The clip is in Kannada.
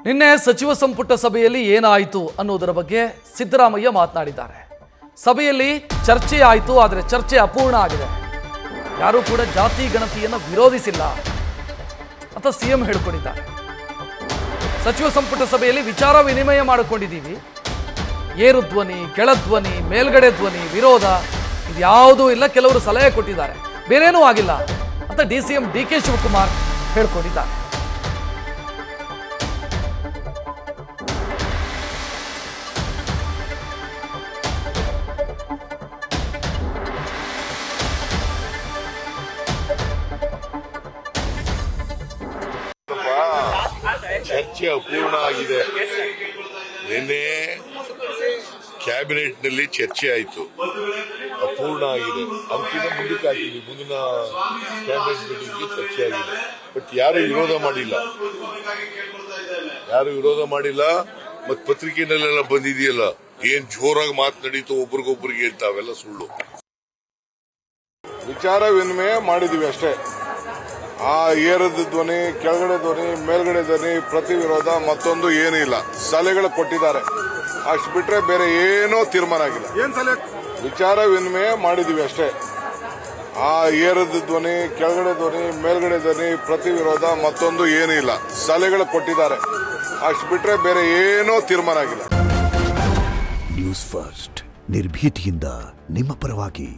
ನಿನ್ನೆ ಸಚಿವ ಸಂಪುಟ ಸಭೆಯಲ್ಲಿ ಏನಾಯಿತು ಅನ್ನೋದರ ಬಗ್ಗೆ ಸಿದ್ದರಾಮಯ್ಯ ಮಾತನಾಡಿದ್ದಾರೆ. ಸಭೆಯಲ್ಲಿ ಚರ್ಚೆ ಆಯಿತು, ಆದರೆ ಚರ್ಚೆ ಅಪೂರ್ಣ ಆಗಿದೆ. ಯಾರೂ ಕೂಡ ಜಾತಿ ಗಣತಿಯನ್ನು ವಿರೋಧಿಸಿಲ್ಲ ಅಂತ ಸಿಎಂ ಹೇಳಿಕೊಂಡಿದ್ದಾರೆ. ಸಚಿವ ಸಂಪುಟ ಸಭೆಯಲ್ಲಿ ವಿಚಾರ ವಿನಿಮಯ ಮಾಡಿಕೊಂಡಿದ್ದೀವಿ. ಏರು ಧ್ವನಿ, ಕೆಳಧ್ವನಿ, ಮೇಲ್ಗಡೆ ಧ್ವನಿ, ವಿರೋಧ ಇದ್ಯಾವುದೂ ಇಲ್ಲ. ಕೆಲವರು ಸಲಹೆ ಕೊಟ್ಟಿದ್ದಾರೆ, ಬೇರೇನೂ ಆಗಿಲ್ಲ ಅಂತ ಡಿಸಿಎಂ ಡಿಕೆ ಶಿವಕುಮಾರ್ ಹೇಳಿಕೊಂಡಿದ್ದಾರೆ. ಚರ್ಚೆ ಅಪೂರ್ಣ ಆಗಿದೆ. ನಿನ್ನೆ ಕ್ಯಾಬಿನೆಟ್ ನಲ್ಲಿ ಚರ್ಚೆ ಆಯಿತು, ಅಪೂರ್ಣ ಆಗಿದೆ. ಅಂತಿಮ ಮುಂದಕ್ಕೆ ಹಾಕಿದ್ವಿ, ಮುಂದಿನ ಕ್ಯಾಬಿನೆಟ್ ಮೀಟಿಂಗ್ಗೆ ಚರ್ಚೆ ಆಗಿದೆ. ಬಟ್ ಯಾರು ವಿರೋಧ ಮಾಡಿಲ್ಲ. ಮತ್ ಪತ್ರಿಕೆನಲ್ಲೆಲ್ಲ ಬಂದಿದೆಯಲ್ಲ, ಏನ್ ಜೋರಾಗಿ ಮಾತನಾಡಿತು ಒಬ್ರಿಗೊಬ್ರಿಗೆ ಅಂತ, ಅವೆಲ್ಲ ಸುಳ್ಳು. ವಿಚಾರ ವಿನಿಮಯ ಮಾಡಿದೀವಿ ಅಷ್ಟೇ. ಆ ಏರದ ಧ್ವನಿ, ಕೆಳಗಡೆ ಧ್ವನಿ, ಮೇಲ್ಗಡೆ ಧ್ವನಿ, ಪ್ರತಿ ವಿರೋಧ ಮತ್ತೊಂದು ಏನೂ ಇಲ್ಲ. ಸಲಹೆಗಳು ಕೊಟ್ಟಿದ್ದಾರೆ, ಅಷ್ಟು ಬಿಟ್ರೆ ಬೇರೆ ಏನೋ ತೀರ್ಮಾನ ಆಗಿಲ್ಲ. ವಿಚಾರ ವಿನಿಮಯ ಮಾಡಿದೀವಿ ಅಷ್ಟೇ. ಆ ಏರದ ಧ್ವನಿ, ಕೆಳಗಡೆ ಧ್ವನಿ, ಮೇಲ್ಗಡೆ ಧ್ವನಿ, ಪ್ರತಿ ವಿರೋಧ ಮತ್ತೊಂದು ಏನೂ ಇಲ್ಲ. ಸಲಹೆಗಳು ಕೊಟ್ಟಿದ್ದಾರೆ, ಅಷ್ಟು ಬಿಟ್ರೆ ಬೇರೆ ಏನೋ ತೀರ್ಮಾನ ಆಗಿಲ್ಲ. ನ್ಯೂಸ್ ಫಸ್ಟ್, ನಿರ್ಭೀತಿಯಿಂದ ನಿಮ್ಮ ಪರವಾಗಿ.